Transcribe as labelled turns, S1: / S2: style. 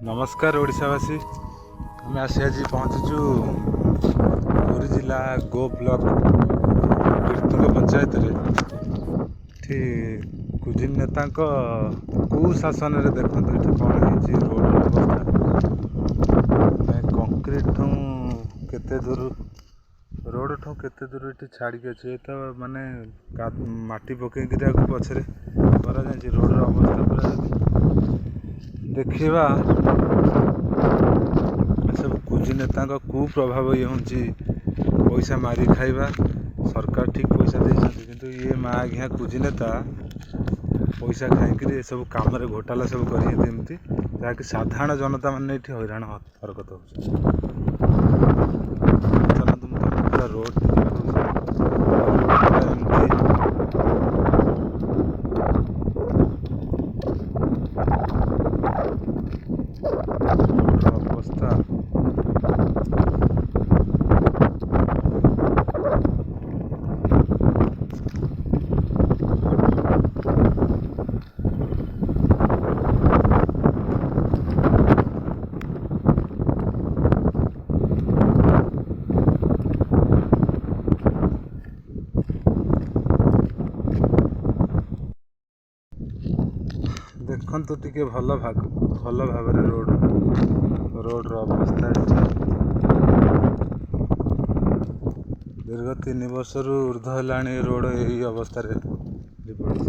S1: नमस्कार ओडिशावासी आम आसी आज पहुँचीचु पुरी जिला गो ब्लॉक तीर्थंग पंचायत कुजिन नेता कुशासन देखते ये कौन है रोड अवस्था कंक्रीट केते दूर रोड ठू केते दूर ये छाड़ी अच्छे तो माने माटी पकई पछरे करा रोड अवस्था पूरा देखा सब कुजी नेता कुप्रभाव ये हूँ पैसा मारी खाइबा सरकार ठीक पैसा देती किंतु ये माँ आज्ञा कुजी नेता पैसा खाई सब कम घोटाला सब करमती जहाँकि साधारण जनता मैंने ये हैरान हरकत हो रोड अवस्था देखु टिके भल भाव रोड अवस्था दीर्घ 3 वर्ष ऊर्ध्व है रोड यही अवस्था पड़ी।